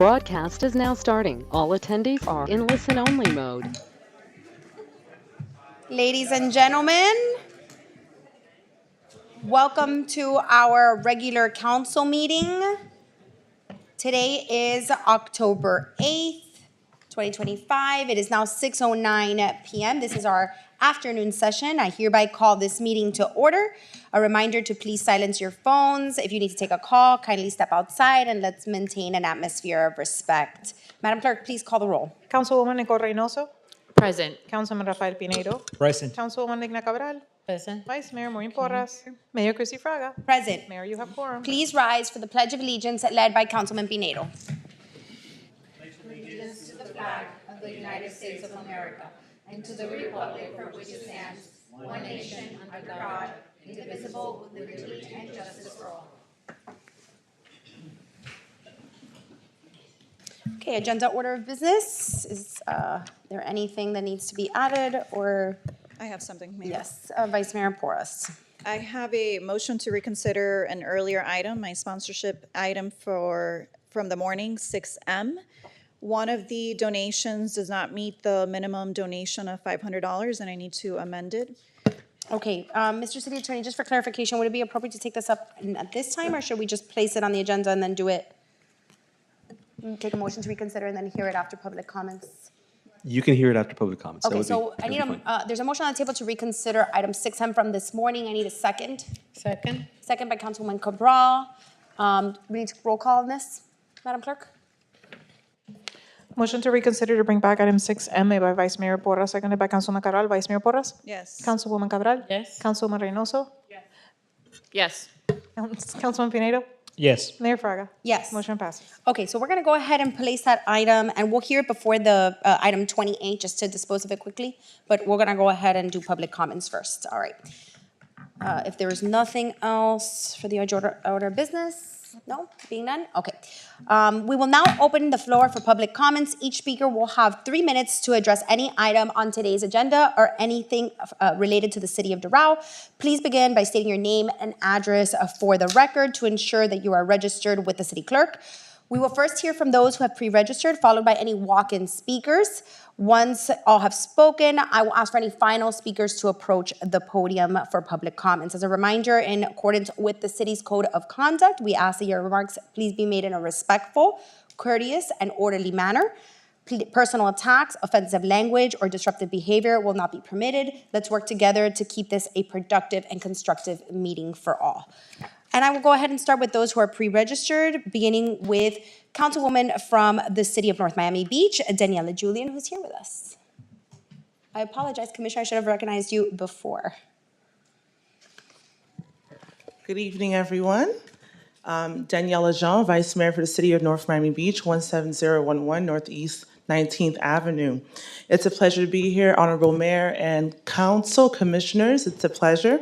Broadcast is now starting. All attendees are in listen-only mode. Ladies and gentlemen, welcome to our regular council meeting. Today is October 8th, 2025. It is now 6:09 p.m. This is our afternoon session. I hereby call this meeting to order. A reminder to please silence your phones. If you need to take a call, kindly step outside and let's maintain an atmosphere of respect. Madam Clerk, please call the roll. Councilwoman Nicole Reynoso. Present. Councilman Rafael Pinedo. Present. Councilwoman Digna Cabral. Present. Vice Mayor Maureen Porras. Mayor Chrissy Fraga. Present. Mayor, you have quorum. Please rise for the Pledge of Allegiance led by Councilman Pinedo. Of the United States of America, and to the republic for which it stands, one nation, under God, indivisible, with liberty and justice for all. Okay, agenda order of business. Is there anything that needs to be added or, I have something, Mayor. yes, Vice Mayor Porras? I have a motion to reconsider an earlier item, my sponsorship item from the morning, 6M. One of the donations does not meet the minimum donation of $500, and I need to amend it. Okay, Mr. City Attorney, just for clarification, would it be appropriate to take this up at this time, or should we just place it on the agenda and then do it? Take a motion to reconsider and then hear it after public comments? You can hear it after public comments. That Okay, would so be- I need that would be fine. there's a motion on the table to reconsider item 6M from this morning. I need a second. Second. Second by Councilwoman Cabral. We need to roll call on this, Madam Clerk? Motion to reconsider to bring back item 6M made by Vice Mayor Porras, seconded by Councilman Cabral. Vice Mayor Porras. Yes. Councilwoman Cabral. Yes. Councilwoman Reynoso. Yes. Councilman Pinedo. Yes. Mayor Fraga. Yes. Motion passes. Okay, so we're gonna go ahead and place that item, and we'll hear it before the item 28, just to dispose of it quickly, but we're gonna go ahead and do public comments first, all right. If there is nothing else for the order of business, no, being none, okay. We will now open the floor for public comments. Each speaker will have 3 minutes to address any item on today's agenda or anything related to the city of Doral. Please begin by stating your name and address for the record to ensure that you are registered with the city clerk. We will first hear from those who have pre-registered, followed by any walk-in speakers. Once all have spoken, I will ask for any final speakers to approach the podium for public comments. As a reminder, in accordance with the city's code of conduct, we ask that your remarks please be made in a respectful, courteous, and orderly manner. Personal attacks, offensive language, or disruptive behavior will not be permitted. Let's work together to keep this a productive and constructive meeting for all. And I will go ahead and start with those who are pre-registered, beginning with Councilwoman from the city of North Miami Beach, Daniela Julian, who's here with us. I apologize, Commissioner, I should have recognized you before. Good evening, everyone. Daniela Jean, Vice Mayor for the City of North Miami Beach, 17011 Northeast 19th Avenue. It's a pleasure to be here, Honorable Mayor and Council Commissioners. It's a pleasure.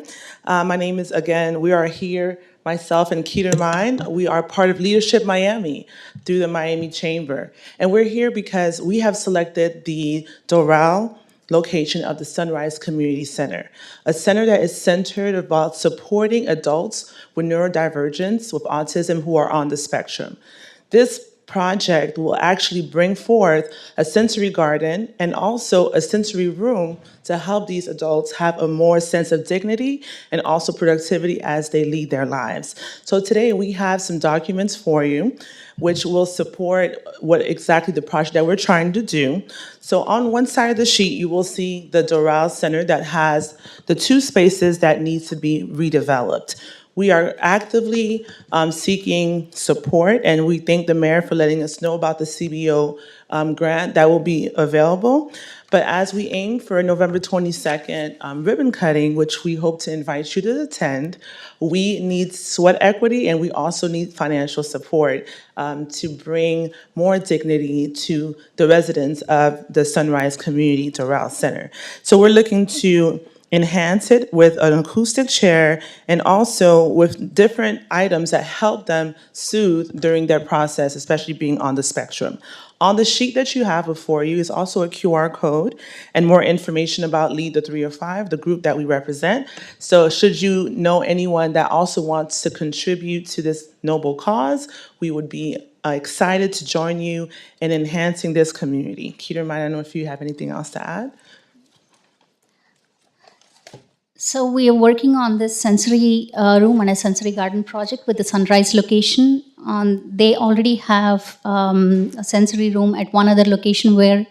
My name is, again, we are here, myself and Keter Mine. We are part of Leadership Miami through the Miami Chamber. And we're here because we have selected the Doral location of the Sunrise Community Center, a center that is centered about supporting adults with neurodivergence, with autism who are on the spectrum. This project will actually bring forth a sensory garden and also a sensory room to help these adults have a more sense of dignity and also productivity as they lead their lives. So today we have some documents for you which will support what exactly the project that we're trying to do. So on one side of the sheet, you will see the Doral Center that has the 2 spaces that needs to be redeveloped. We are actively seeking support, and we thank the mayor for letting us know about the CBO grant that will be available. But as we aim for November 22nd ribbon cutting, which we hope to invite you to attend, we need sweat equity and we also need financial support to bring more dignity to the residents of the Sunrise Community Doral Center. So we're looking to enhance it with an acoustic chair and also with different items that help them soothe during their process, especially being on the spectrum. On the sheet that you have before you is also a QR code and more information about Lead the 305, the group that we represent. So should you know anyone that also wants to contribute to this noble cause, we would be excited to join you in enhancing this community. Keterman, I don't know if you have anything else to add. So we are working on this sensory room and a sensory garden project with the Sunrise location. They already have a sensory room at one other location where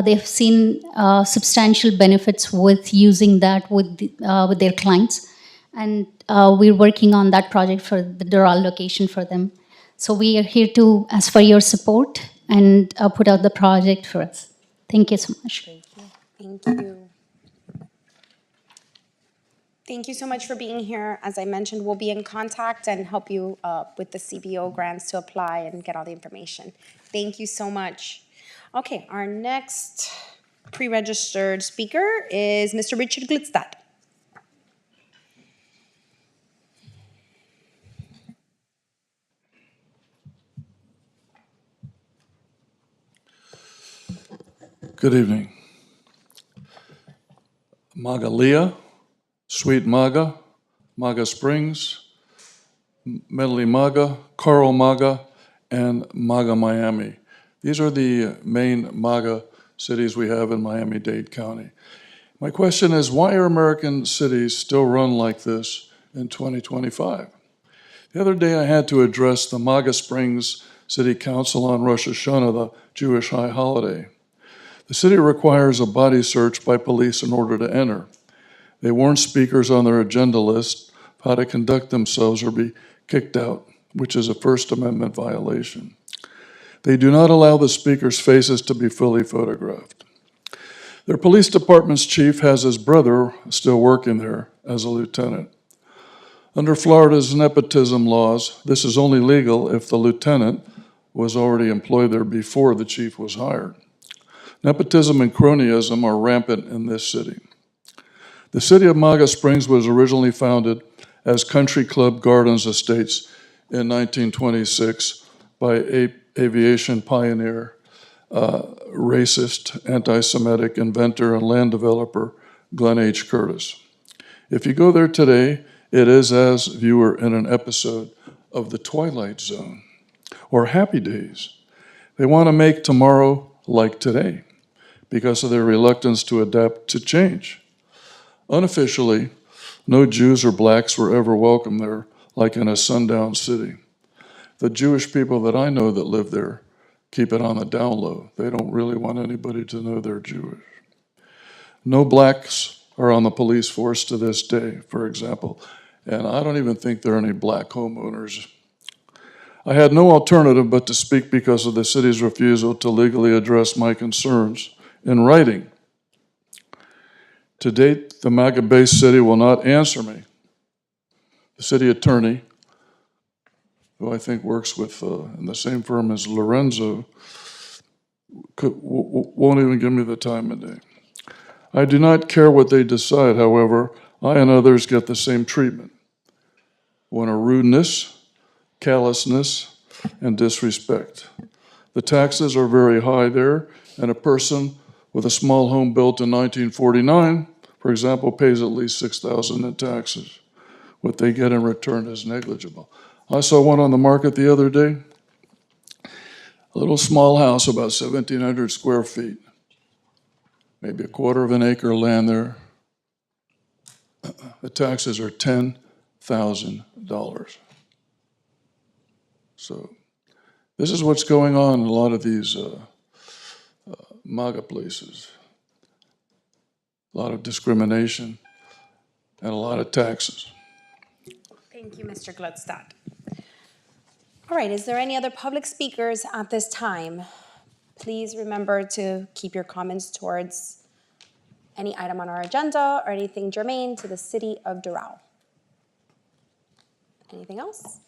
they've seen substantial benefits with using that with their clients. And we're working on that project for the Doral location for them. So we are here to ask for your support and put out the project for us. Thank you so much. Thank you. Thank you so much for being here. As I mentioned, we'll be in contact and help you with the CBO grants to apply and get all the information. Thank you so much. Okay, our next pre-registered speaker is Mr. Richard Glitstad. Good evening. Magalia, Sweet Maga, Maga Springs, Medley Maga, Coral Maga, and Maga Miami. These are the main Maga cities we have in Miami-Dade County. My question is, why are American cities still run like this in 2025? The other day I had to address the Maga Springs City Council on Rosh Hashanah, the Jewish high holiday. The city requires a body search by police in order to enter. They warn speakers on their agenda list of how to conduct themselves or be kicked out, which is a First Amendment violation. They do not allow the speakers' faces to be fully photographed. Their police department's chief has his brother still working there as a lieutenant. Under Florida's nepotism laws, this is only legal if the lieutenant was already employed there before the chief was hired. Nepotism and cronyism are rampant in this city. The city of Maga Springs was originally founded as Country Club Gardens Estates in 1926 by aviation pioneer, racist, anti-Semitic inventor and land developer Glenn H. Curtis. If you go there today, it is as if you were in an episode of The Twilight Zone or Happy Days. They want to make tomorrow like today because of their reluctance to adapt to change. Unofficially, no Jews or blacks were ever welcome there like in a sundown city. The Jewish people that I know that live there keep it on the down low. They don't really want anybody to know they're Jewish. No blacks are on the police force to this day, for example, and I don't even think there are any black homeowners. I had no alternative but to speak because of the city's refusal to legally address my concerns in writing. To date, the MAGA-based city will not answer me. The city attorney, who I think works with in the same firm as Lorenzo, won't even give me the time of day. I do not care what they decide, however, I and others get the same treatment. One of rudeness, callousness, and disrespect. The taxes are very high there, and a person with a small home built in 1949, for example, pays at least $6,000 in taxes. What they get in return is negligible. I saw one on the market the other day, a little small house, about 1,700 square feet, maybe a quarter of an acre of land there. The taxes are $10,000. So this is what's going on in a lot of these MAGA places. A lot of discrimination and a lot of taxes. Thank you, Mr. Glitstad. All right, is there any other public speakers at this time? Please remember to keep your comments towards any item on our agenda or anything germane to the city of Doral. Anything else?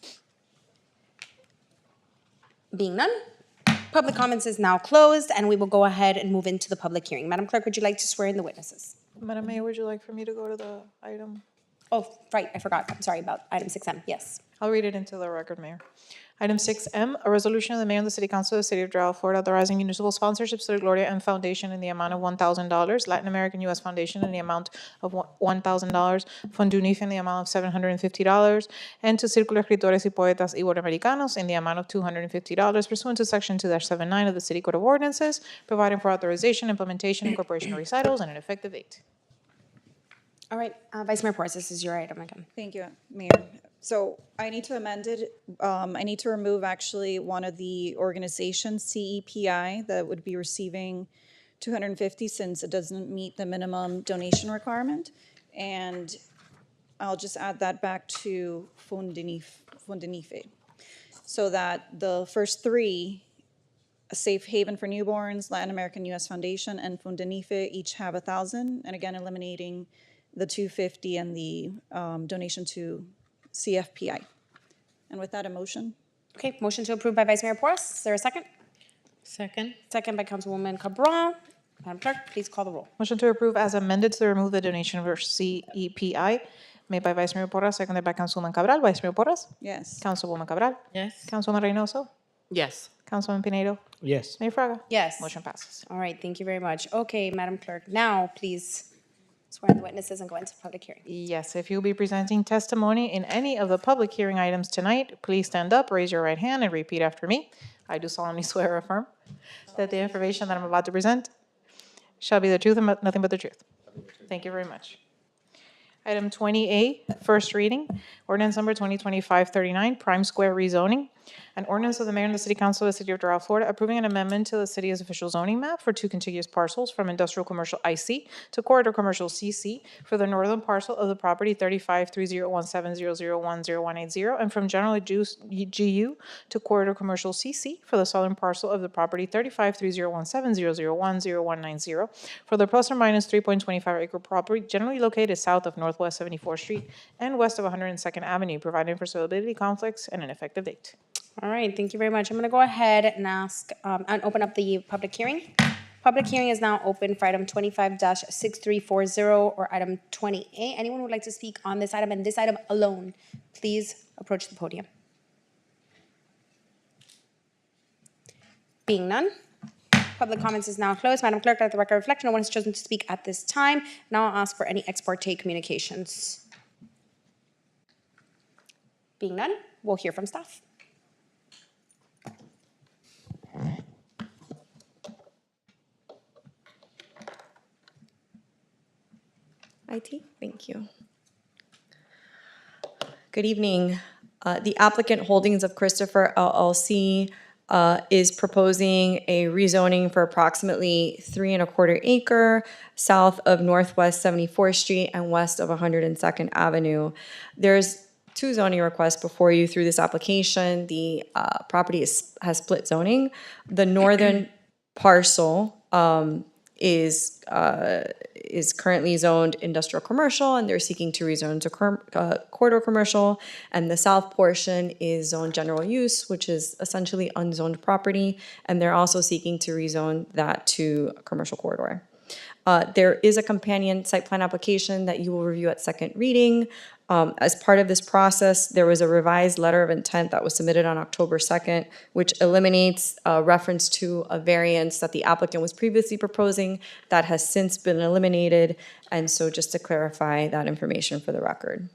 Being none, public comments is now closed, and we will go ahead and move into the public hearing. Madam Clerk, would you like to swear in the witnesses? Madam Mayor, would you like for me to go to the item? Oh, right, I forgot. I'm sorry about item 6M. Yes. I'll read it into the record, Mayor. Item 6M, a resolution of the mayor and the city council of the city of Doral, Florida, authorizing municipal sponsorships to the Gloria M Foundation in the amount of $1,000, Latin American U.S. Foundation in the amount of $1,000, Fundunif in the amount of $750, and to Círculo de Escritores y Poetas Iberoamericanos in the amount of $250 pursuant to Section 2-79 of the City Code of Ordinances, providing for authorization, implementation, incorporation of recitals, and an effective date. All right, Vice Mayor Porras, this is your item again. Thank you, Mayor. So I need to amend it. I need to remove actually one of the organizations, CEPI, that would be receiving $250 since it doesn't meet the minimum donation requirement. And I'll just add that back to Fundinife. So that the first three, a Safe Haven for Newborns, Latin American U.S. Foundation, and Fundinife each have 1,000. And again, eliminating the 250 and the donation to CFPI. And with that, a motion? Okay, motion to approve by Vice Mayor Porras. Is there a second? Second. Second by Councilwoman Cabral. Madam Clerk, please call the roll. Motion to approve as amended to remove the donation for CEPI, made by Vice Mayor Porras, seconded by Councilwoman Cabral. Vice Mayor Porras? Yes. Councilwoman Cabral? Yes. Councilwoman Reynoso? Yes. Councilman Pinedo? Yes. Mayor Fraga? Yes. Motion passes. All right, thank you very much. Okay, Madam Clerk, now please swear the witnesses and go into public hearing. Yes, if you'll be presenting testimony in any of the public hearing items tonight, please stand up, raise your right hand, and repeat after me. I do solemnly swear or affirm that the information that I'm about to present shall be the truth and nothing but the truth. Thank you very much. Item 20A, first reading, ordinance number 2025-39, Prime Square rezoning. An ordinance of the mayor and the city council of the city of Doral, Florida, approving an amendment to the city's official zoning map for two contiguous parcels from industrial commercial IC to corridor commercial CC for the northern parcel of the property 353017001080 and from general GU to corridor commercial CC for the southern parcel of the property 35301700100190 for the plus or minus 3.25 acre property generally located south of Northwest 74th Street and west of 102nd Avenue, providing for suitability conflicts and an effective date. All right, thank you very much. I'm going to go ahead and ask, and open up the public hearing. Public hearing is now open for item 25-6340 or item 20A. Anyone who would like to speak on this item and this item alone, please approach the podium. Being none, public comments is now closed. Madam Clerk, let the record reflect no one has chosen to speak at this time. Now I'll ask for any ex parte communications. Being none, we'll hear from staff. IT, thank you. Good evening. The applicant Holdings of Christopher LLC is proposing a rezoning for approximately 3¼ acre south of Northwest 74th Street and west of 102nd Avenue. There's two zoning requests before you through this application. The property has split zoning. The northern parcel is currently zoned industrial commercial, and they're seeking to rezone to corridor commercial. And the south portion is zoned general use, which is essentially unzoned property, and they're also seeking to rezone that to a commercial corridor. There is a companion site plan application that you will review at second reading. As part of this process, there was a revised letter of intent that was submitted on October 2nd, which eliminates reference to a variance that the applicant was previously proposing that has since been eliminated. And so just to clarify that information for the record.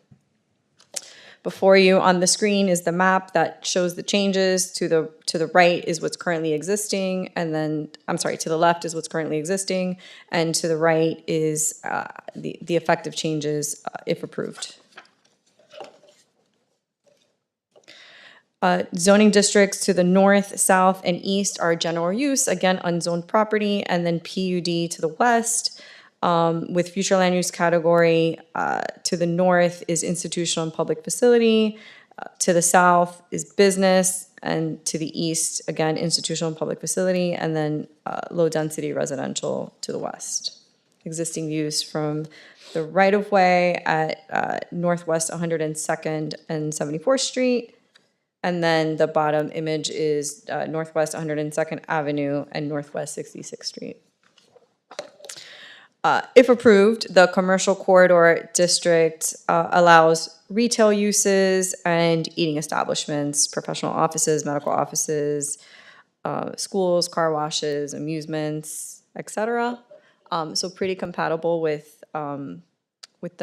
Before you on the screen is the map that shows the changes. To the right is what's currently existing, and then, I'm sorry, to the left is what's currently existing, and to the right is the effective changes if approved. Zoning districts to the north, south, and east are general use, again, unzoned property, and then PUD to the west. With future land use category, to the north is institutional and public facility, to the south is business, and to the east, again, institutional and public facility, and then low density residential to the west. Existing use from the right-of-way at Northwest 102nd and 74th Street, and then the bottom image is Northwest 102nd Avenue and Northwest 66th Street. If approved, the commercial corridor district allows retail uses and eating establishments, professional offices, medical offices, schools, car washes, amusements, etc. So pretty compatible with the with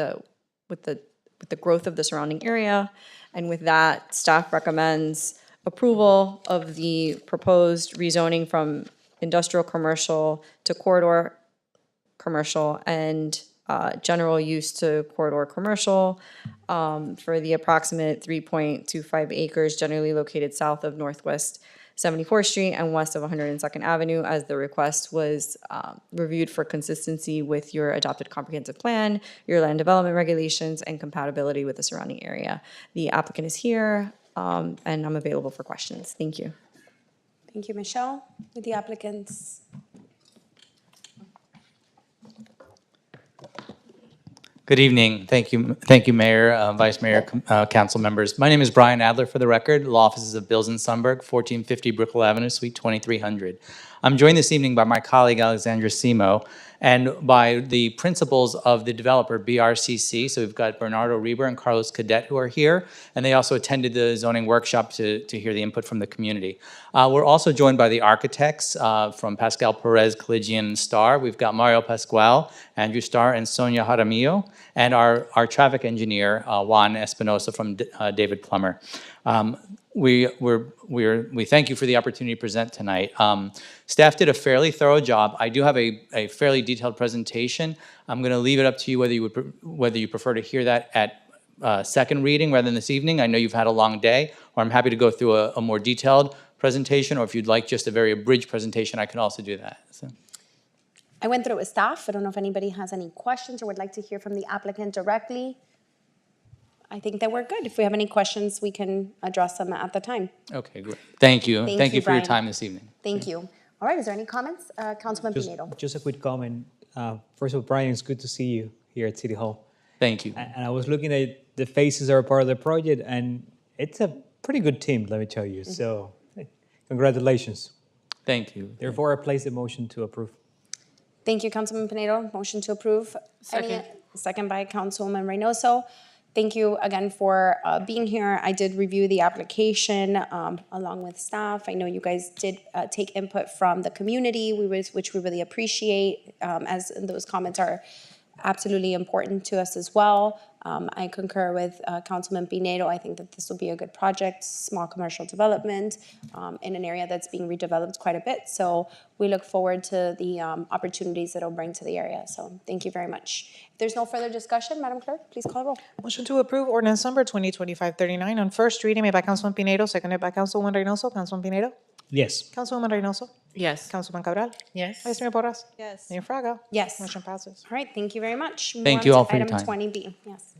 the with the growth of the surrounding area. And with that, staff recommends approval of the proposed rezoning from industrial commercial to corridor commercial and general use to corridor commercial for the approximate 3.25 acres generally located south of Northwest 74th Street and west of 102nd Avenue, as the request was reviewed for consistency with your adopted comprehensive plan, your land development regulations, and compatibility with the surrounding area. The applicant is here, and I'm available for questions. Thank you. Thank you, Michelle. With the applicants. Good evening. Thank you, Mayor, Vice Mayor, council members. My name is Brian Adler, for the record, law offices of Bills and Sunberg, 1450 Brickell Avenue, Suite 2300. I'm joined this evening by my colleague, Alexandra Simo, and by the principals of the developer, BRCC. So we've got Bernardo Reber and Carlos Cadet who are here, and they also attended the zoning workshop to hear the input from the community. We're also joined by the architects from Pascal Perez, Collegian, and Starr. We've got Mario Pascual, Andrew Starr, and Sonia Jaramillo, and our traffic engineer, Juan Espinosa from David Plummer. We thank you for the opportunity to present tonight. Staff did a fairly thorough job. I do have a fairly detailed presentation. I'm going to leave it up to you whether you prefer to hear that at second reading rather than this evening. I know you've had a long day, or I'm happy to go through a more detailed presentation, or if you'd like just a very abridged presentation, I can also do that. So. I went through it with staff. I don't know if anybody has any questions or would like to hear from the applicant directly. I think that we're good. If we have any questions, we can address them at the time. Okay, great. Thank you. Thank you, for your Brian. time this evening. Thank you. All right, is there any comments? Councilman Pinedo. Just a quick comment. First of all, Brian, it's good to see you here at City Hall. Thank you. And I was looking at the faces that are part of the project, and it's a pretty good team, let me tell you. So, congratulations. Thank you. Therefore, I place the motion to approve. Thank you, Councilman Pinedo. Motion to approve. Second. Second by Councilwoman Reynoso. Thank you again for being here. I did review the application along with staff. I know you guys did take input from the community, which we really appreciate, as those comments are absolutely important to us as well. I concur with Councilman Pinedo. I think that this will be a good project, small commercial development in an area that's being redeveloped quite a bit. So we look forward to the opportunities that it'll bring to the area. So thank you very much. If there's no further discussion, Madam Clerk, please call the roll. Motion to approve ordinance number 2025-39 on first reading made by Councilman Pinedo, seconded by Councilwoman Reynoso. Councilman Pinedo? Yes. Councilwoman Reynoso? Yes. Councilman Cabral? Yes. Vice Mayor Porras? Yes. Mayor Fraga? Yes. Motion passes. All right, thank you very much. Move Thank on you to all for your item time. 20B. Yes.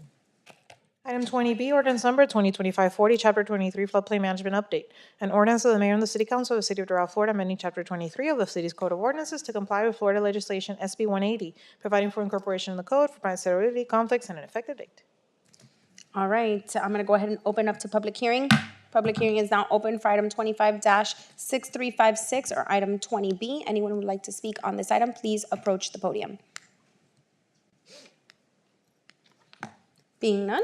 Item 20B, ordinance number 2025-40, Chapter 23, Floodplain Management Update. An ordinance of the Mayor and the City Council of the City of Doral, Florida, amending Chapter 23 of the city's Code of Ordinances to comply with Florida legislation SB 180, providing for incorporation in the code for priority, conflicts, and an effective date. All right, I'm going to go ahead and open up to public hearing. Public hearing is now open for item 25-6356 or item 20B. Anyone who would like to speak on this item, please approach the podium. Being none,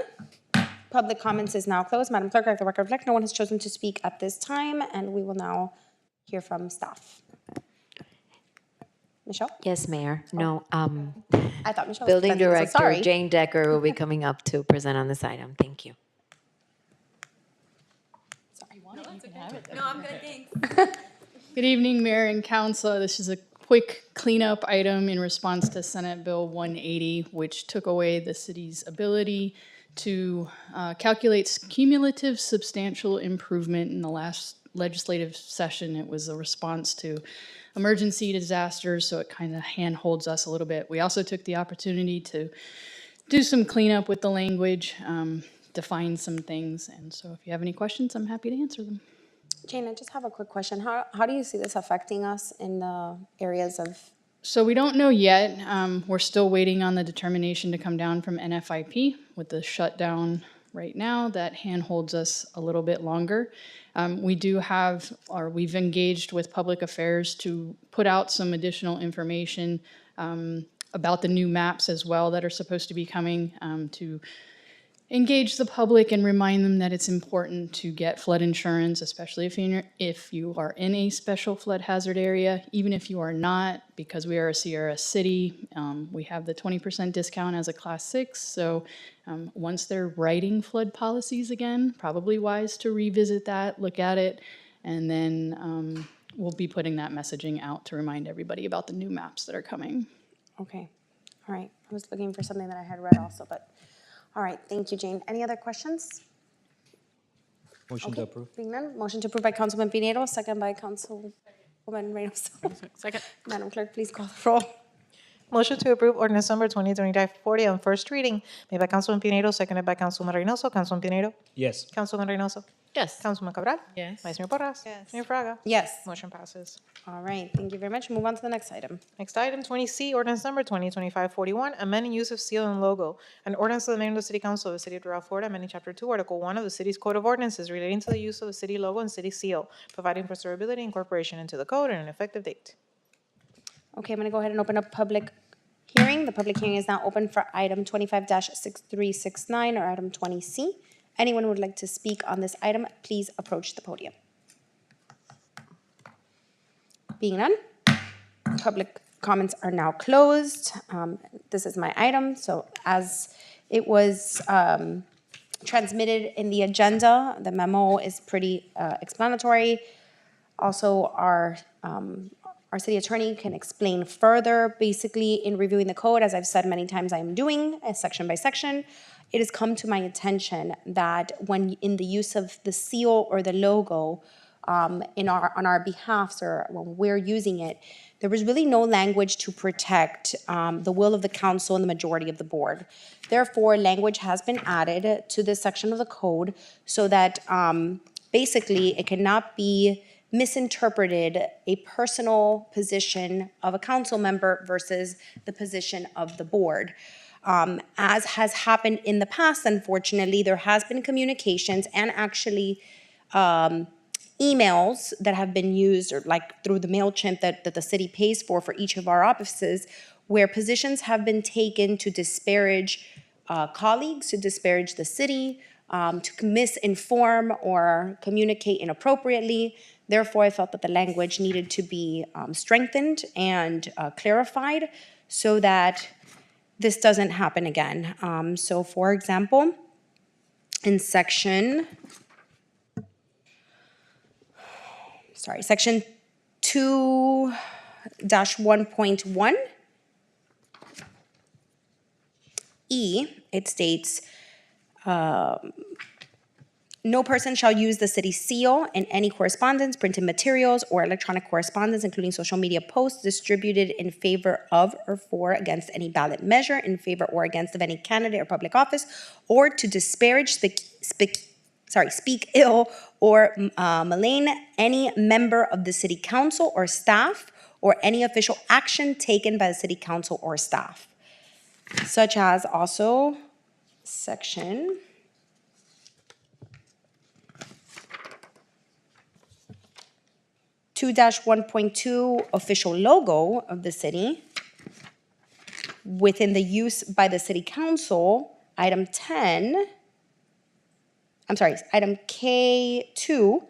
public comments is now closed. Madam Clerk, let the record reflect no one has chosen to speak at this time, and we will now hear from staff. Michelle? Yes, Mayor. No, I thought Michelle was Building presenting, so Director sorry. Jane Decker will be coming up to present on this item. Thank you. Good evening, Mayor and Council. This is a quick cleanup item in response to Senate Bill 180, which took away the city's ability to calculate cumulative substantial improvement in the last legislative session. It was a response to emergency disasters, so it kind of handholds us a little bit. We also took the opportunity to do some cleanup with the language, define some things, and so if you have any questions, I'm happy to answer them. Jane, I just have a quick question. How do you see this affecting us in the areas of? So we don't know yet. We're still waiting on the determination to come down from NFIP with the shutdown right now. That handholds us a little bit longer. We do have, or we've engaged with public affairs to put out some additional information about the new maps as well that are supposed to be coming, to engage the public and remind them that it's important to get flood insurance, especially if you are in a special flood hazard area. Even if you are not, because we are a Sierra City, we have the 20% discount as a Class 6. So once they're writing flood policies again, probably wise to revisit that, look at it, and then we'll be putting that messaging out to remind everybody about the new maps that are coming. Okay, all right. I was looking for something that I had read also, but, all right, thank you, Jane. Any other questions? Motion to approve. Being none, motion to approve by Councilman Pinedo, second by Councilwoman Reynoso. Second. Madam Clerk, please call the roll. Motion to approve ordinance number 2025-40 on first reading, made by Councilman Pinedo, seconded by Councilman Reynoso. Councilman Pinedo? Yes. Councilman Reynoso? Yes. Councilman Cabral? Yes. Vice Mayor Porras? Yes. Mayor Fraga? Yes. Motion passes. All right, thank you very much. Move on to the next item. Next item, 20C, ordinance number 2025-41, amending use of seal and logo. An ordinance of the mayor and the city council of the city of Doral, Florida, amending chapter 2, article 1 of the city's code of ordinances relating to the use of the city logo and city seal, providing for severability and incorporation into the code and an effective date. Okay, I'm gonna go ahead and open up public hearing. The public hearing is now open for item 25-6369 or item 20C. Anyone who would like to speak on this item, please approach the podium. Being none, public comments are now closed. This is my item, so as it was transmitted in the agenda, the memo is pretty explanatory. Also, our city attorney can explain further. Basically, in reviewing the code, as I've said many times I am doing, section by section, it has come to my attention that when in the use of the seal or the logo on our behalf, or when we're using it, there was really no language to protect the will of the council and the majority of the board. Therefore, language has been added to this section of the code so that basically it cannot be misinterpreted a personal position of a council member versus the position of the board. As has happened in the past, unfortunately, there has been communications and actually emails that have been used, or like through the MailChimp that the city pays for each of our offices, where positions have been taken to disparage colleagues, to disparage the city, to misinform or communicate inappropriately. Therefore, I felt that the language needed to be strengthened and clarified so that this doesn't happen again. So for example, in section 2-1.1 E, it states, no person shall use the city seal in any correspondence, printed materials, or electronic correspondence, including social media posts distributed in favor of or for against any ballot measure, in favor or against of any candidate or public office, or to disparage, speak ill or malign any member of the city council or staff, or any official action taken by the city council or staff. Such as also section 2-1.2 official logo of the city within the use by the city council, item K2,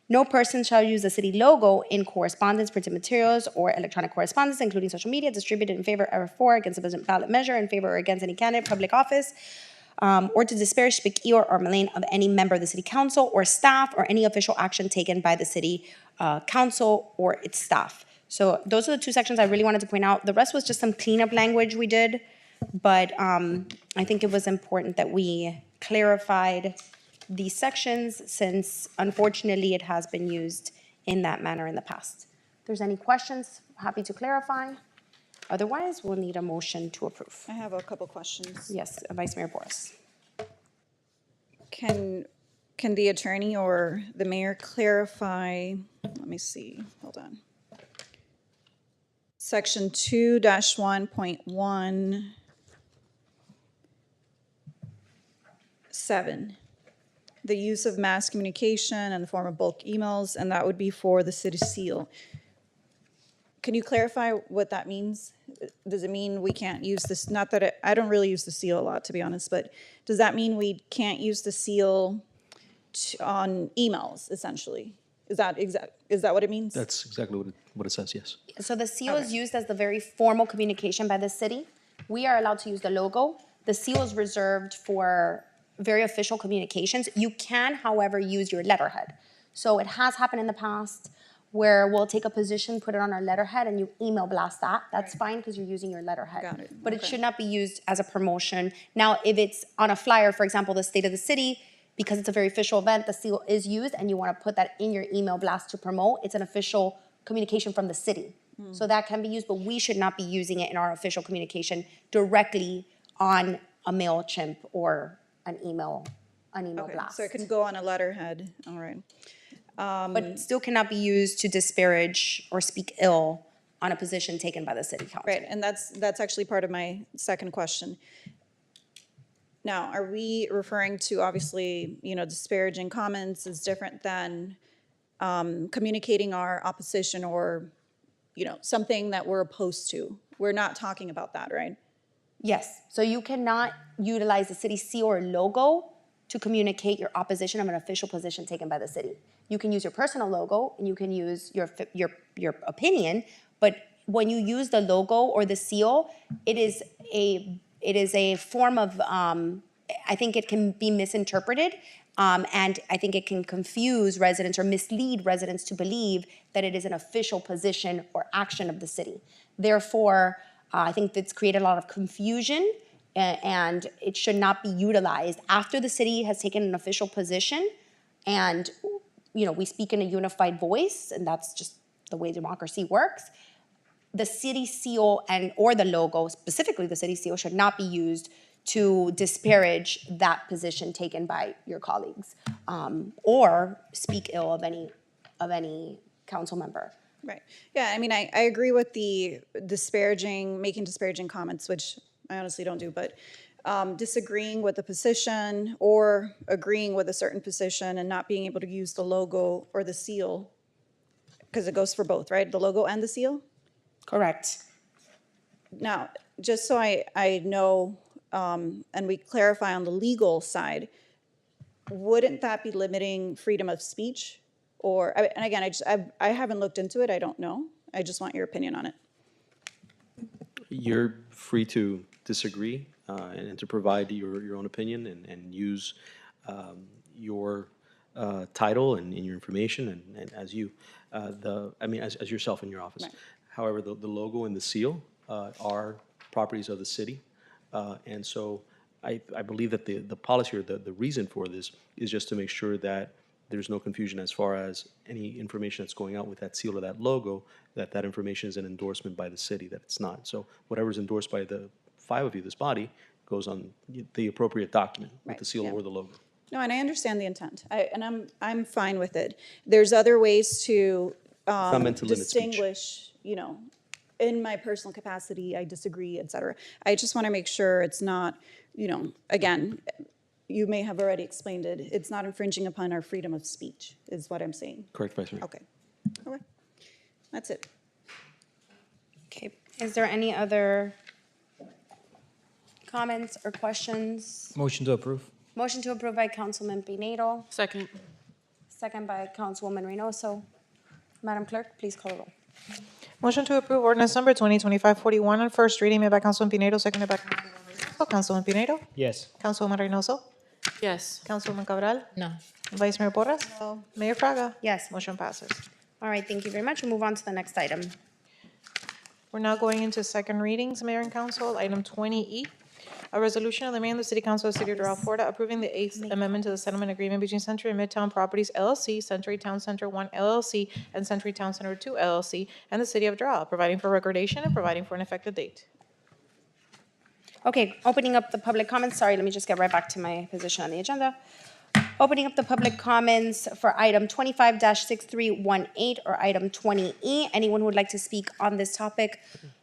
no person shall use the city logo in correspondence, printed materials, or electronic correspondence, including social media, distributed in favor or for against a ballot measure, in favor or against any candidate, public office, or to disparage, speak ill, or malign of any member of the city council or staff, or any official action taken by the city council or its staff. So those are the two sections I really wanted to point out. The rest was just some cleanup language we did, but I think it was important that we clarified these sections since unfortunately it has been used in that manner in the past. If there's any questions, happy to clarify. Otherwise, we'll need a motion to approve. I have a couple questions. Yes, Vice Mayor Boris. Can the attorney or the mayor clarify, let me see, hold on. Section 2-1.17, the use of mass communication in the form of bulk emails, and that would be for the city seal. can you clarify what that means? Does it mean we can't use this, not that I don't really use the seal a lot, to be honest, but does that mean we can't use the seal on emails, essentially? Is that what it means? That's exactly what it says, yes. So the seal is used as the very formal communication by the city. We are allowed to use the logo. The seal is reserved for very official communications. You can, however, use your letterhead. So it has happened in the past where we'll take a position, put it on our letterhead, and you email blast that. That's fine because you're using your letterhead. Got it. But it Okay. should not be used as a promotion. Now, if it's on a flyer, for example, the state of the city, because it's a very official event, the seal is used, and you want to put that in your email blast to promote. It's an official communication from the city. So that can be used, but we should not be using it in our official communication directly on a MailChimp or an email Okay, blast. so it can go on a letterhead, all right. But it still cannot be used to disparage or speak ill on a position taken by the city council. Right, and that's actually part of my second question. Now, are we referring to, obviously, disparaging comments is different than communicating our opposition or, something that we're opposed to? We're not talking about that, right? Yes, so you cannot utilize the city seal or logo to communicate your opposition of an official position taken by the city. You can use your personal logo and you can use your opinion, but when you use the logo or the seal, it is a form of, I think it can be misinterpreted, and I think it can confuse residents or mislead residents to believe that it is an official position or action of the city. Therefore, I think that's created a lot of confusion, and it should not be utilized after the city has taken an official position, and we speak in a unified voice, and that's just the way democracy works. The city seal or the logo, specifically the city seal, should not be used to disparage that position taken by your colleagues, or speak ill of any council member. Right, yeah, I mean, I agree with the making disparaging comments, which I honestly don't do, but disagreeing with the position or agreeing with a certain position and not being able to use the logo or the seal, because it goes for both, right? The logo and the seal? Correct. Now, just so I know, and we clarify on the legal side, wouldn't that be limiting freedom of speech? Or, and again, I haven't looked into it, I don't know. I just want your opinion on it. You're free to disagree and to provide your own opinion and use your title and your information and as you, as yourself in your office. Right. However, the logo and the seal are properties of the city. And so I believe that the policy or the reason for this is just to make sure that there's no confusion as far as any information that's going out with that seal or that logo, that information is an endorsement by the city, that it's not. So whatever's endorsed by the five of you, this body, goes on the appropriate document with the seal or the logo. No, and I understand the intent, and I'm fine with it. There's other ways to not meant to limit speech. distinguish, in my personal capacity, I disagree, et cetera. I just want to make sure it's not, again, you may have already explained it, it's not infringing upon our freedom of speech, is what I'm saying. Correct, Vice Mayor. Okay, okay, that's it. Okay, is there any other comments or questions? Motion to approve. Motion to approve by Councilman Pinedo, Second. second by Councilwoman Reynoso. Madam Clerk, please call the roll. Motion to approve ordinance number 2025-41 on first reading made by Councilman Pinedo, seconded by Councilman Pinedo. Yes. Councilwoman Reynoso. Yes. Councilwoman Cabral. No. Vice Mayor Porras. Mayor Fraga. Yes. Motion passes. All right, thank you very much. We'll move on to the next item. We're now going into second readings, Mayor and Council. Item 20E, a resolution of the Mayor and the City Council of the City of Doral, Florida, approving the 8th Amendment to the Settlement Agreement between Century and Midtown Properties LLC, Century Town Center 1 LLC, and Century Town Center 2 LLC, and the City of Doral, providing for recordation and providing for an effective date. Okay, opening up the public comments. Sorry, let me just get right back to my position on the agenda. Opening up the public comments for item 25-6318 or item 20E. Anyone who would like to speak on this topic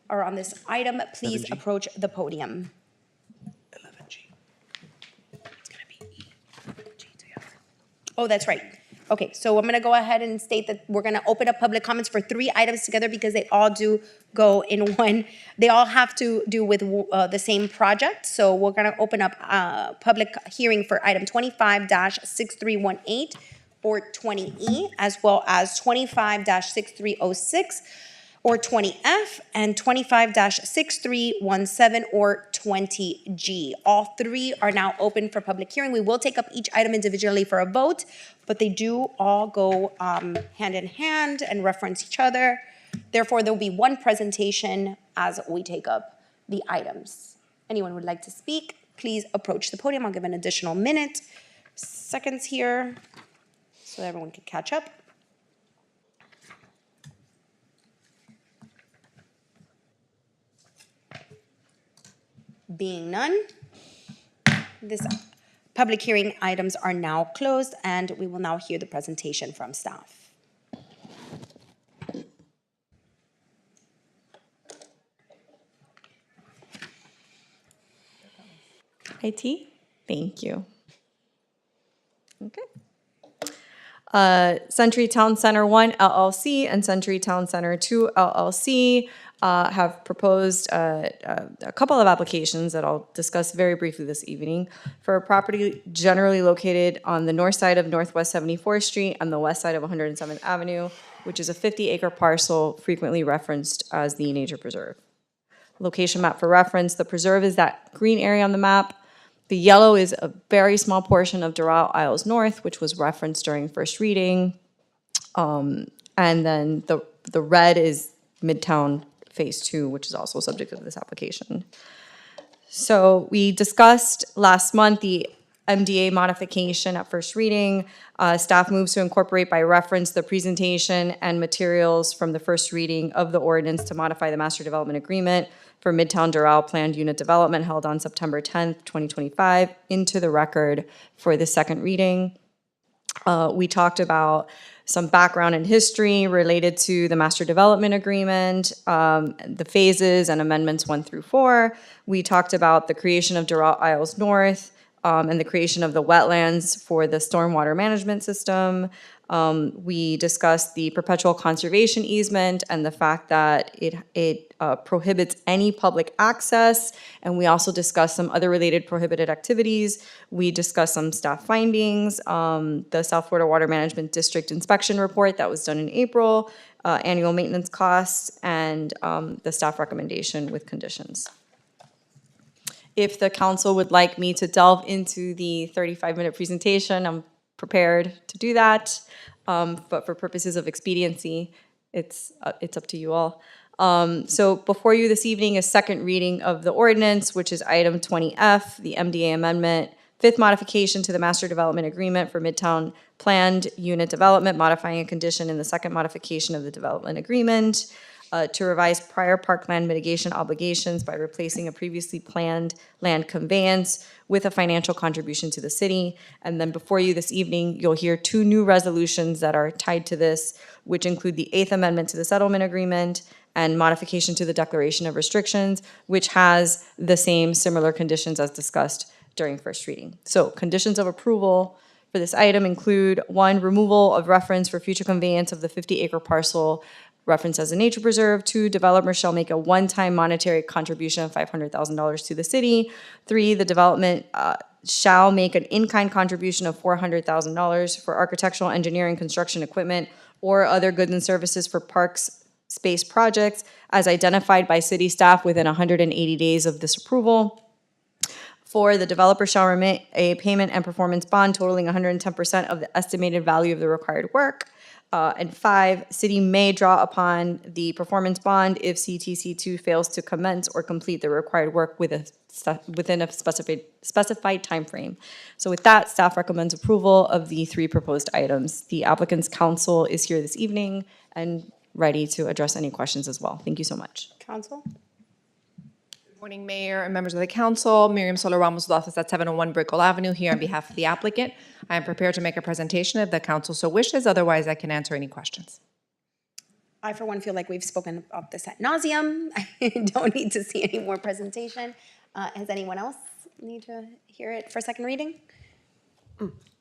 or on this item, please 11G. approach the podium. 11G. Oh, that's right. Okay, so I'm gonna go ahead and state that we're gonna open up public comments for 3 items together because they all do go in one. They all have to do with the same project. So we're gonna open up public hearing for item 25-6318 or 20E, as well as 25-6306 or 20F, and 25-6317 or 20G. All 3 are now open for public hearing. We will take up each item individually for a vote, but they do all go hand in hand and reference each other. Therefore, there will be one presentation as we take up the items. Anyone who would like to speak, please approach the podium. I'll give an additional minute, seconds here, so everyone can catch up. Being none, this public hearing items are now closed, and we will now hear the presentation from staff. IT, thank you. Okay. Century Town Center 1 LLC and Century Town Center 2 LLC have proposed a couple of applications that I'll discuss very briefly this evening for a property generally located on the north side of Northwest 74th Street and the west side of 107th Avenue, which is a 50-acre parcel frequently referenced as the nature preserve. Location map for reference, the preserve is that green area on the map. The yellow is a very small portion of Doral Isles North, which was referenced during first reading. And then the red is Midtown Phase 2, which is also subject of this application. So we discussed last month the MDA modification at first reading. Staff moves to incorporate by reference the presentation and materials from the first reading of the ordinance to modify the master development agreement for Midtown Doral planned unit development held on September 10th, 2025 into the record for the second reading. We talked about some background and history related to the master development agreement, the phases and amendments 1 through 4. We talked about the creation of Doral Isles North and the creation of the wetlands for the stormwater management system. We discussed the perpetual conservation easement and the fact that it prohibits any public access. And we also discussed some other related prohibited activities. We discussed some staff findings, the South Florida Water Management District inspection report that was done in April, annual maintenance costs, and the staff recommendation with conditions. If the council would like me to delve into the 35-minute presentation, I'm prepared to do that. But for purposes of expediency, it's up to you all. So before you this evening is second reading of the ordinance, which is item 20F, the MDA amendment, 5th modification to the master development agreement for Midtown planned unit development, modifying a condition in the second modification of the development agreement, to revise prior parkland mitigation obligations by replacing a previously planned land conveyance with a financial contribution to the city. And then before you this evening, you'll hear 2 new resolutions that are tied to this, which include the 8th amendment to the settlement agreement and modification to the declaration of restrictions, which has the same similar conditions as discussed during first reading. So conditions of approval for this item include 1, removal of reference for future conveyance of the 50-acre parcel referenced as a nature preserve. 2, developers shall make a one-time monetary contribution of $500,000 to the city. 3, the development shall make an in-kind contribution of $400,000 for architectural, engineering, construction equipment, or other goods and services for parks space projects as identified by city staff within 180 days of this approval. 4, the developer shall remit a payment and performance bond totaling 110% of the estimated value of the required work. And 5, city may draw upon the performance bond if CTC2 fails to commence or complete the required work within a specified time frame. So with that, staff recommends approval of the 3 proposed items. The applicant's counsel is here this evening and ready to address any questions as well. Thank you so much. Council? Good morning, Mayor and members of the council. Miriam Soler Ramos' office at 701 Brickell Avenue here on behalf of the applicant. I am prepared to make a presentation if the council so wishes. Otherwise, I can answer any questions. I, for one, feel like we've spoken of this ad nauseum. I don't need to see any more presentation. Has anyone else need to hear it for second reading?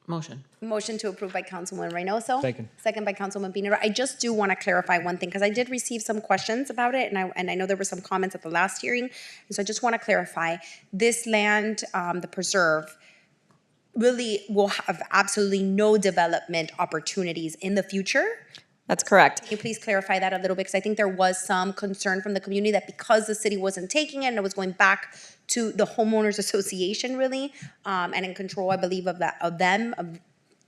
Motion. Motion to approve by Councilwoman Reynoso. Second. Second by Councilwoman Pinero. I just do want to clarify one thing, because I did receive some questions about it, and I know there were some comments at the last hearing. And so I just want to clarify, this land, the preserve, really will have absolutely no development opportunities in the future. That's correct. Can you please clarify that a little bit? Because I think there was some concern from the community that because the city wasn't taking it and it was going back to the homeowners association, really, and in control, I believe, of them,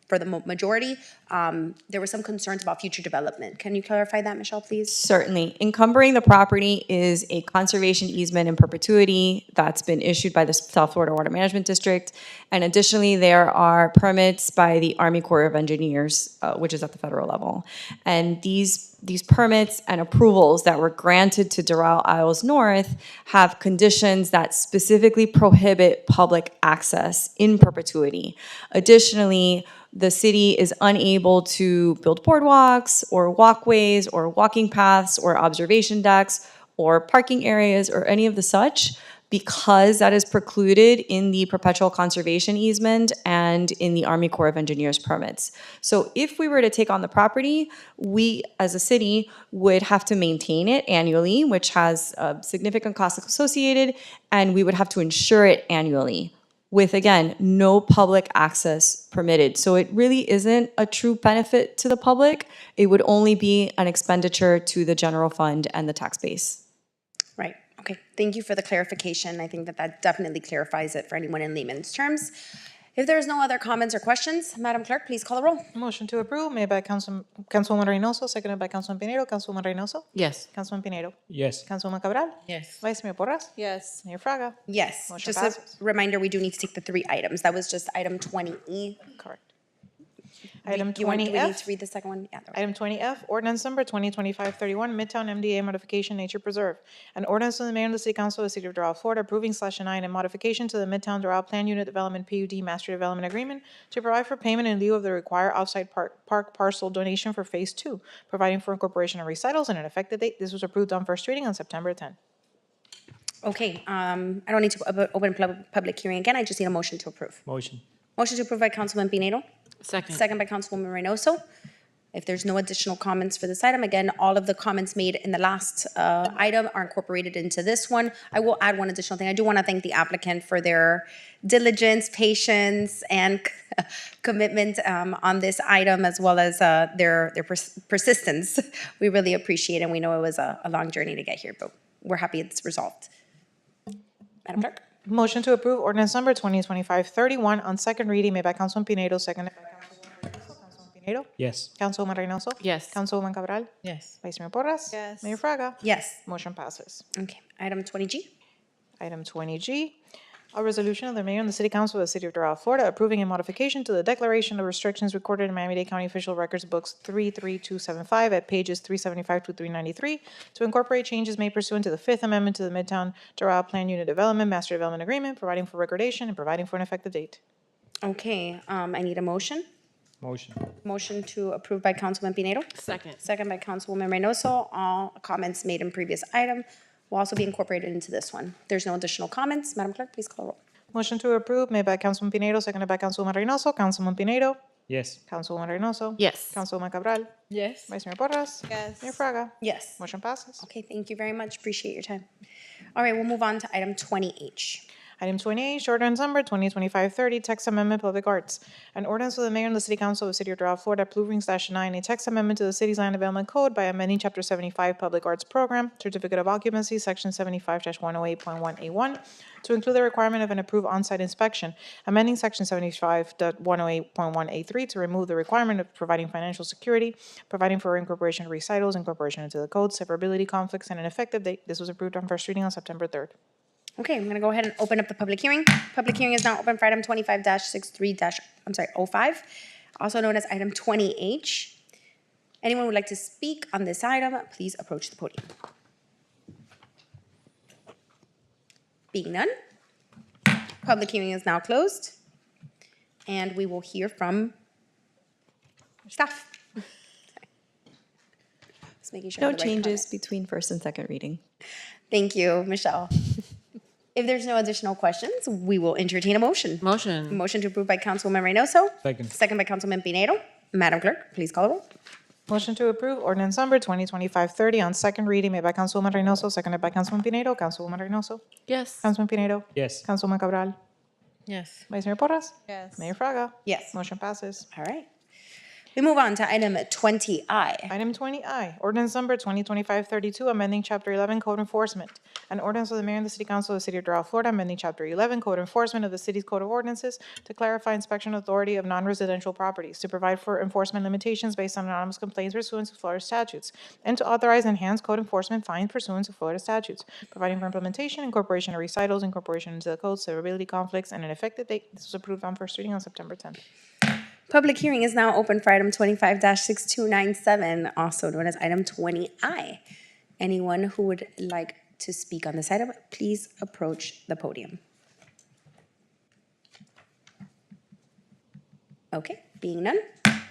for the majority, there were some concerns about future development. Can you clarify that, Michelle, please? Certainly. Encumbering the property is a conservation easement in perpetuity that's been issued by the South Florida Water Management District. And additionally, there are permits by the Army Corps of Engineers, which is at the federal level. And these permits and approvals that were granted to Doral Isles North have conditions that specifically prohibit public access in perpetuity. Additionally, the city is unable to build boardwalks or walkways or walking paths or observation decks or parking areas or any of the such, because that is precluded in the perpetual conservation easement and in the Army Corps of Engineers permits. So if we were to take on the property, we as a city would have to maintain it annually, which has significant costs associated, and we would have to insure it annually, with, again, no public access permitted. So it really isn't a true benefit to the public. It would only be an expenditure to the general fund and the tax base. Right. Okay. Thank you for the clarification. I think that definitely clarifies it for anyone in layman's terms. If there's no other comments or questions, Madam Clerk, please call the roll. Motion to approve made by Councilwoman Reynoso, seconded by Councilman Pinero. Councilwoman Reynoso? Yes. Councilman Pinero? Yes. Councilwoman Cabral? Yes. Vice Mayor Porras? Yes. Mayor Fraga? Yes. Motion Just passes. a reminder, we do need to take the 3 items. That was just item 20E. Correct. Item Do we need 20F. to read the second one? Yeah. Item 20F, ordinance number 2025-31, Midtown MDA modification Nature Preserve. An ordinance of the mayor and the city council of the city of Doral, Florida, approving /9 and modification to the Midtown Doral Plan Unit Development PUD Master Development Agreement to provide for payment in lieu of the required offsite park parcel donation for Phase 2, providing for incorporation of recitals and an effective date. This was approved on first reading on September 10. Okay. I don't need to open public hearing again. I just need a motion to approve. Motion. Motion to approve by Councilman Pinero. Second. Second by Councilwoman Reynoso. If there's no additional comments for this item, again, all of the comments made in the last item are incorporated into this one. I will add one additional thing. I do want to thank the applicant for their diligence, patience, and commitment on this item, as well as their persistence. We really appreciate it, and we know it was a long journey to get here, but we're happy it's resolved. Madam Clerk? Motion to approve ordinance number 2025-31 on second reading made by Councilman Pinero, seconded by Councilwoman Reynoso. Councilman Pinero? Yes. Councilwoman Reynoso? Yes. Councilwoman Cabral? Yes. Vice Mayor Porras? Yes. Mayor Fraga? Yes. Motion passes. Okay. Item 20G. Item 20G, a resolution of the mayor and the city council of the city of Doral, Florida, approving a modification to the declaration of restrictions recorded in Miami-Dade County Official Records Books 33275 at pages 375 to 393 to incorporate changes made pursuant to the Fifth Amendment to the Midtown Doral Plan Unit Development Master Development Agreement, providing for recordation and providing for an effective date. Okay. I need a motion. Motion. Motion to approve by Councilman Pinero. Second. Second by Councilwoman Reynoso. All comments made in previous item will also be incorporated into this one. There's no additional comments. Madam Clerk, please call the roll. Motion to approve made by Councilman Pinero, seconded by Councilwoman Reynoso. Councilman Pinero? Yes. Councilwoman Reynoso? Yes. Councilwoman Cabral? Yes. Vice Mayor Porras? Yes. Mayor Fraga? Yes. Motion passes. Okay, thank you very much. Appreciate your time. All right, we'll move on to item 20H. Item 28, ordinance number 2025-30, text amendment, public arts. An ordinance of the mayor and the city council of the city of Doral, Florida, approving /9, a text amendment to the city's land development code by amending chapter 75 public arts program, certificate of occupancy, section 75-108.1A1, to include the requirement of an approved on-site inspection, amending section 75.108.1A3 to remove the requirement of providing financial security, providing for incorporation of recitals, incorporation into the code, severability conflicts, and an effective date. This was approved on first reading on September 3rd. Okay, I'm gonna go ahead and open up the public hearing. Public hearing is now open for item 25-05, also known as item 20H. Anyone who would like to speak on this item, please approach the podium. Being none, public hearing is now closed, and we will hear from staff. Just making sure I No have the right changes comment. between first and second reading. Thank you, Michelle. If there's no additional questions, we will entertain a motion. Motion. Motion to approve by Councilwoman Reynoso. Second. Second by Councilman Pinedo. Madam Clerk, please call the roll. Motion to approve ordinance number 2025-30 on second reading made by Councilwoman Reynoso, seconded by Councilman Pinedo. Councilwoman Reynoso. Yes. Councilman Pinedo. Yes. Councilwoman Cabral. Yes. Vice Mayor Porras. Yes. Mayor Fraga. Yes. Motion passes. All right. We move on to item 20I. Item 20I, ordinance number 2025-32, amending Chapter 11 Code Enforcement. An ordinance of the Mayor and the City Council of the City of Doral, Florida, amending Chapter 11 Code Enforcement of the City's Code of Ordinances to clarify inspection authority of non-residential properties, to provide for enforcement limitations based on anonymous complaints pursuant to Florida statutes, and to authorize enhanced code enforcement fines pursuant to Florida statutes, providing for implementation, incorporation of recitals, incorporation into the code, severability conflicts, and an effective date. This was approved on first reading on September 10th. Public hearing is now open for item 25-6297, also known as item 20I. Anyone who would like to speak on this item, please approach the podium. Okay, being none,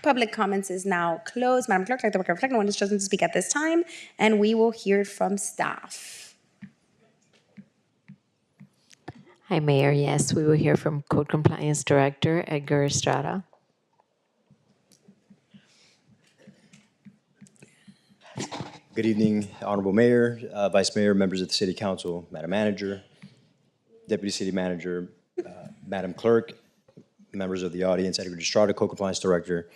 public comments is now closed. Madam Clerk, let the record reflect no one is chosen to speak at this time, and we will hear from staff. Hi, Mayor. Yes, we will hear from Code Compliance Director Edgar Estrada. Good evening, Honorable Mayor, Vice Mayor, members of the City Council, Madam Manager, Deputy City Manager, Madam Clerk, members of the audience, Edgar Estrada, Code Compliance Director.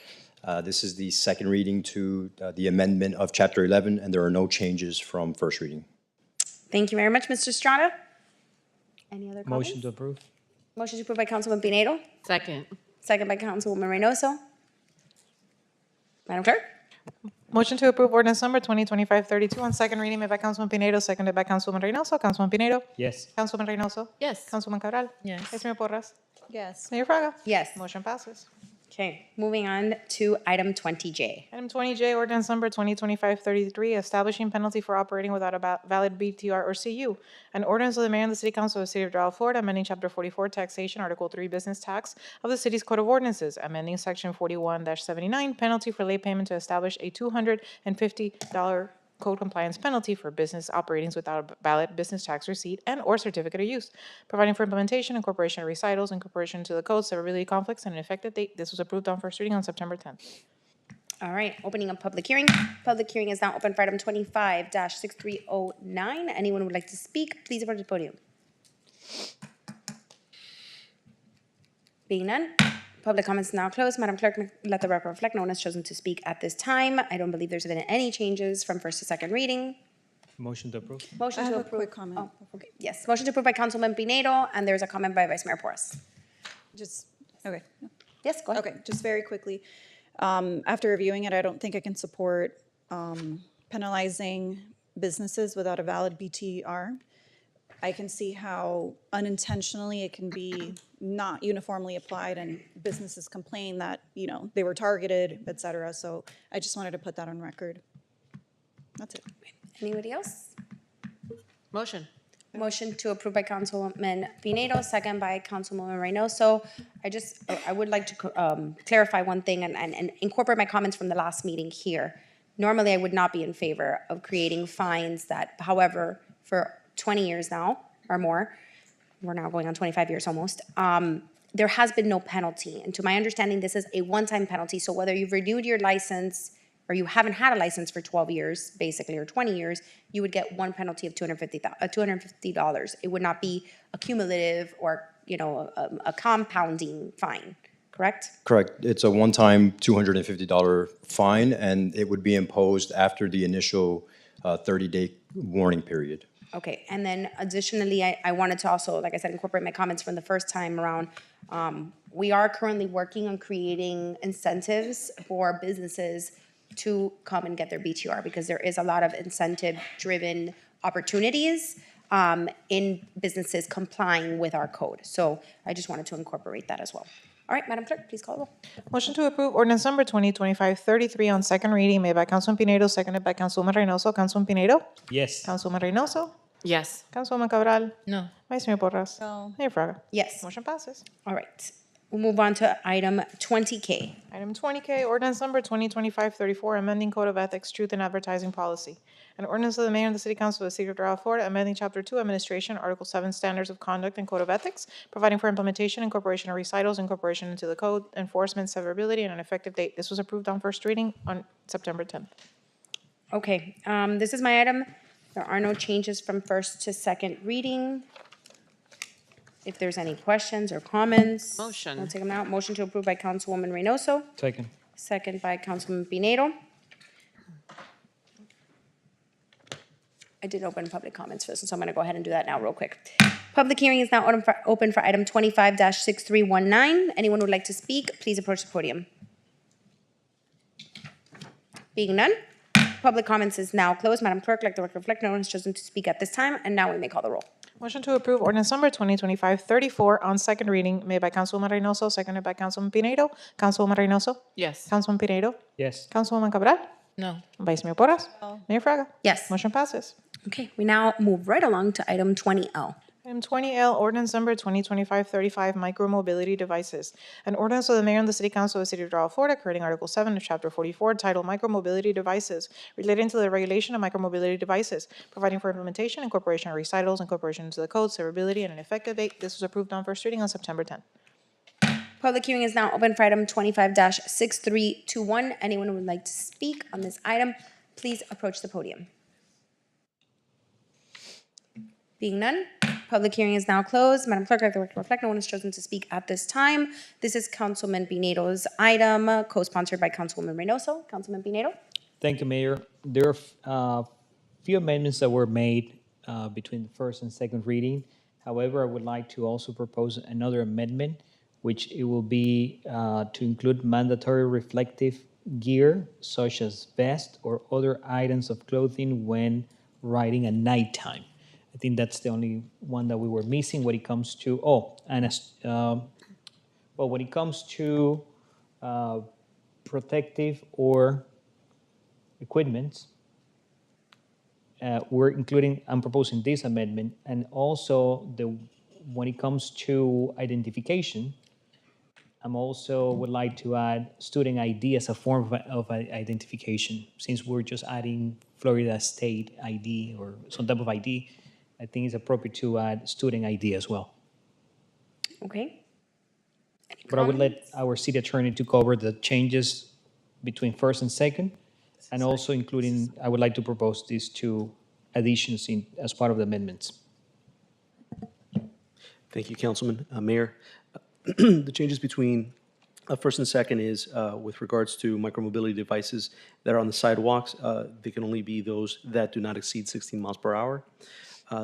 This is the second reading to the amendment of Chapter 11, and there are no changes from first reading. Thank you very much, Mr. Estrada. Any other comments? Motion to approve. Motion to approve by Councilman Pinedo. Second. Second by Councilwoman Reynoso. Madam Clerk? Motion to approve ordinance number 2025-32 on second reading made by Councilman Pinedo, seconded by Councilwoman Reynoso. Councilman Pinedo. Yes. Councilwoman Reynoso. Yes. Councilwoman Cabral. Yes. Vice Mayor Porras. Yes. Mayor Fraga. Yes. Motion passes. Okay, moving on to item 20J. Item 20J, ordinance number 2025-33, establishing penalty for operating without a valid BTR or CU. An ordinance of the Mayor and the City Council of the City of Doral, Florida, amending Chapter 44, Taxation, Article 3, Business Tax of the City's Code of Ordinances, amending Section 41-79, penalty for late payment to establish a $250 code compliance penalty for business operatings without a valid business tax receipt and or certificate of use, providing for implementation, incorporation of recitals, incorporation to the code, severability conflicts, and an effective date. This was approved on first reading on September 10th. All right, opening up public hearing. Public hearing is now open for item 25-6309. Anyone who would like to speak, please approach the podium. Being none, public comments now closed. Madam Clerk, let the record reflect no one has chosen to speak at this time. I don't believe there's been any changes from first to second reading. Motion to approve. Motion I to have a approve. quick comment. Oh, okay. Yes, motion to approve by Councilman Pinedo, and there's a comment by Vice Mayor Porras. Just, okay. Yes, go ahead. Okay, just very quickly. After reviewing it, I don't think I can support penalizing businesses without a valid BTR. I can see how unintentionally it can be not uniformly applied and businesses complain that, you know, they were targeted, et cetera. So I just wanted to put that on record. That's it. Anybody else? Motion. Motion to approve by Councilman Pinedo, second by Councilwoman Reynoso. I would like to clarify one thing and incorporate my comments from the last meeting here. Normally, I would not be in favor of creating fines that, however, for 20 years now or more, we're now going on 25 years almost, there has been no penalty. And to my understanding, this is a one-time penalty. So whether you've renewed your license or you haven't had a license for 12 years, basically, or 20 years, you would get one penalty of $250. It would not be a cumulative or, you know, a compounding fine, correct? Correct. It's a one-time $250 fine, and it would be imposed after the initial 30-day warning period. Okay, and then additionally, I wanted to also, like I said, incorporate my comments from the first time around. We are currently working on creating incentives for businesses to come and get their BTR because there is a lot of incentive-driven opportunities in businesses complying with our code. So I just wanted to incorporate that as well. All right, Madam Clerk, please call the roll. Motion to approve ordinance number 2025-33 on second reading made by Councilman Pinedo, seconded by Councilwoman Reynoso. Councilman Pinedo. Yes. Councilwoman Reynoso. Yes. Councilwoman Cabral. No. Vice Mayor Porras. No. Mayor Fraga. Yes. Motion passes. All right. We'll move on to item 20K. Item 20K, ordinance number 2025-34, amending Code of Ethics, Truth in Advertising Policy. An ordinance of the Mayor and the City Council of the City of Doral, Florida, amending Chapter 2, Administration, Article 7, Standards of Conduct and Code of Ethics, providing for implementation, incorporation of recitals, incorporation into the code, enforcement, severability, and an effective date. This was approved on first reading on September 10th. Okay, this is my item. There are no changes from first to second reading. If there's any questions or comments. Motion. I'll take them out. Motion to approve by Councilwoman Reynoso, Second. second by Councilman Pinedo. I did open public comments first, so I'm gonna go ahead and do that now real quick. Public hearing is now open for item 25-6319. Anyone who would like to speak, please approach the podium. Being none, public comments is now closed. Madam Clerk, let the record reflect no one has chosen to speak at this time, and now we may call the roll. Motion to approve ordinance number 2025-34 on second reading, made by Councilwoman Reynoso, seconded by Councilman Pinedo. Councilwoman Reynoso? Yes. Councilman Pinedo? Yes. Councilwoman Cabral? No. Vice Mayor Porras? Mayor Fraga? Yes. Motion passes. Okay, we now move right along to item 20L. Item 20L, ordinance number 2025-35, micromobility devices. An ordinance of the Mayor and the City Council of the City of Doral, Florida, creating Article 7 of Chapter 44, titled Micromobility Devices, relating to the regulation of micromobility devices, providing for implementation, incorporation of recitals, incorporation into the code, severability, and an effective date. This was approved on first reading on September 10th. Public hearing is now open for item 25-6321. Anyone who would like to speak on this item, please approach the podium. Being none, public hearing is now closed. Madam Clerk, let the record reflect no one has chosen to speak at this time. This is Councilman Pinedo's item, co-sponsored by Councilwoman Reynoso. Councilman Pinedo? Thank you, Mayor. There are few amendments that were made between the first and second reading. However, I would like to also propose another amendment, which it will be to include mandatory reflective gear such as vest or other items of clothing when riding at nighttime. I think that's the only one that we were missing when it comes to, when it comes to protective or equipment, I'm proposing this amendment, and also when it comes to identification, I'm also would like to add student ID as a form of identification. Since we're just adding Florida State ID or some type of ID, I think it's appropriate to add student ID as well. Okay. But I would let our city attorney to cover the changes between first and second, and also including, I would like to propose these two additions as part of the amendments. Thank you, Councilman. Mayor, the changes between first and second is with regards to micromobility devices that are on the sidewalks, they can only be those that do not exceed 16 miles per hour.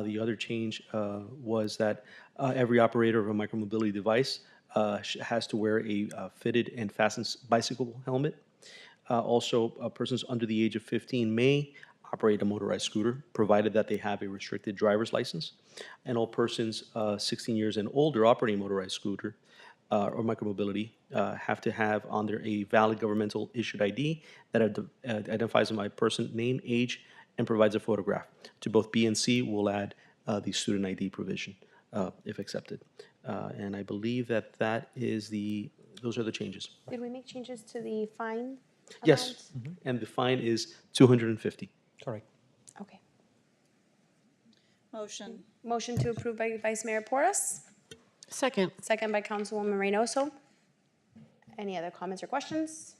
The other change was that every operator of a micromobility device has to wear a fitted and fastened bicycle helmet. Also, persons under the age of 15 may operate a motorized scooter, provided that they have a restricted driver's license. And all persons 16 years and older operating a motorized scooter or micromobility have to have on there a valid governmental issued ID that identifies my person, name, age, and provides a photograph. To both B and C, we'll add the student ID provision if accepted. And I believe that those are the changes. Did we make changes to the fine? Yes, and the fine is $250. Correct. Okay. Motion. Motion to approve by Vice Mayor Porras, Second. second by Councilwoman Reynoso. Any other comments or questions?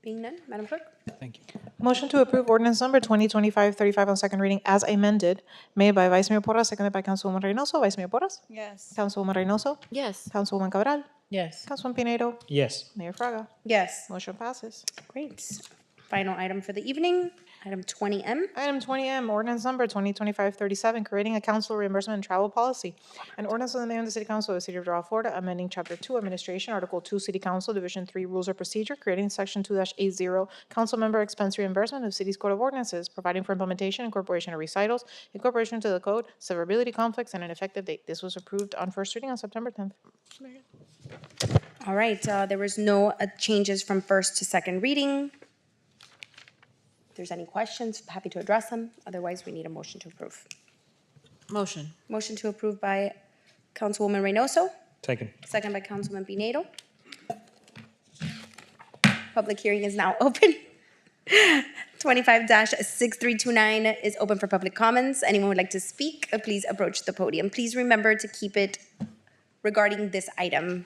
Being none, Madam Clerk? Thank you. Motion to approve ordinance number 2025-35 on second reading as amended, made by Vice Mayor Porras, seconded by Councilwoman Reynoso. Vice Mayor Porras? Yes. Councilwoman Reynoso? Yes. Councilwoman Cabral? Yes. Councilman Pinedo? Yes. Mayor Fraga? Yes. Motion passes. Great. Final item for the evening, item 20M. Item 20M, ordinance number 2025-37, creating a council reimbursement and travel policy. An ordinance of the Mayor and the City Council of the City of Doral, Florida, amending Chapter 2, Administration, Article 2, City Council, Division 3, Rules of Procedure, creating Section 2-80, Council Member Expense Reimbursement of City's Code of Ordinances, providing for implementation, incorporation of recitals, incorporation into the code, severability conflicts, and an effective date. This was approved on first reading on September 10th. All right, there was no changes from first to second reading. If there's any questions, happy to address them. Otherwise, we need a motion to approve. Motion. Motion to approve by Councilwoman Reynoso, Second. second by Councilman Pinedo. Public hearing is now open. 25-6329 is open for public comments. Anyone would like to speak, please approach the podium. Please remember to keep it regarding this item.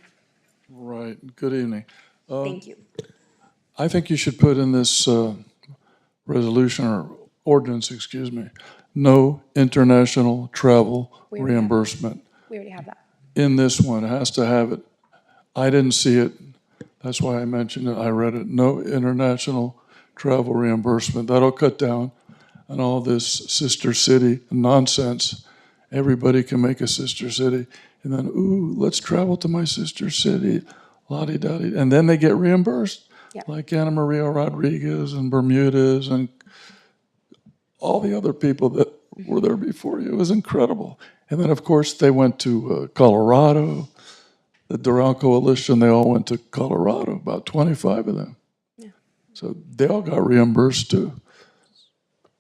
Right, good evening. Thank you. I think you should put in this resolution or ordinance, excuse me, no international travel We already have- reimbursement. We already have that. In this one, it has to have it. I didn't see it, that's why I mentioned it, I read it, no international travel reimbursement. That'll cut down on all this sister city nonsense. Everybody can make a sister city, and then, ooh, let's travel to my sister city, la-di-da-di, and then they get reimbursed. Yep. Like Anna Maria Rodriguez and Bermudez and all the other people that were there before you. It was incredible. And then, of course, they went to Colorado. The Doral Coalition, they all went to Colorado, about 25 of them. Yeah. So they all got reimbursed too.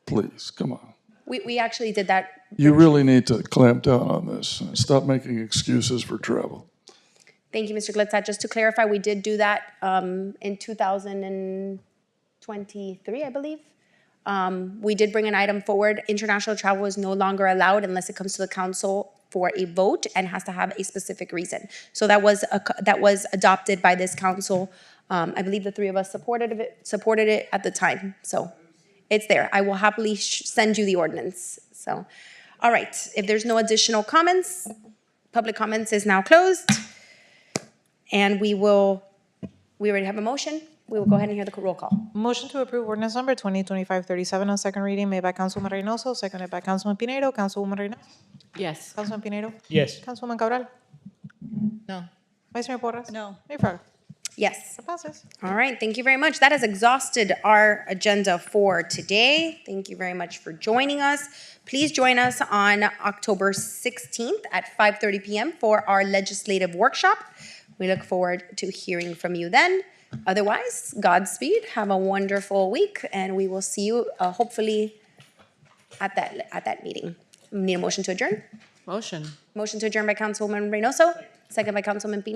Please, come on. We actually did that. You really need to clamp down on this and stop making excuses for travel. Thank you, Mr. Glitzat. Just to clarify, we did do that in 2023, I believe. We did bring an item forward. International travel is no longer allowed unless it comes to the council for a vote and has to have a specific reason. So that was adopted by this council. I believe the three of us supported it at the time. So it's there. I will happily send you the ordinance. So, all right. If there's no additional comments, public comments is now closed. And we already have a motion. We will go ahead and hear the roll call. Motion to approve ordinance number 2025-37 on second reading made by Councilwoman Reynoso, seconded by Councilman Pinedo. Councilwoman Reynoso. Yes. Councilman Pinedo. Yes. Councilwoman Cabral. No. Vice Mayor Porras. No. Mayor Fraga. Yes. It passes. All right, thank you very much. That has exhausted our agenda for today. Thank you very much for joining us. Please join us on October 16th at 5:30 p.m. for our legislative workshop. We look forward to hearing from you then. Otherwise, Godspeed. Have a wonderful week, and we will see you hopefully at that meeting. Need a motion to adjourn? Motion. Motion to adjourn by Councilwoman Reynoso, second by Councilman Pineda.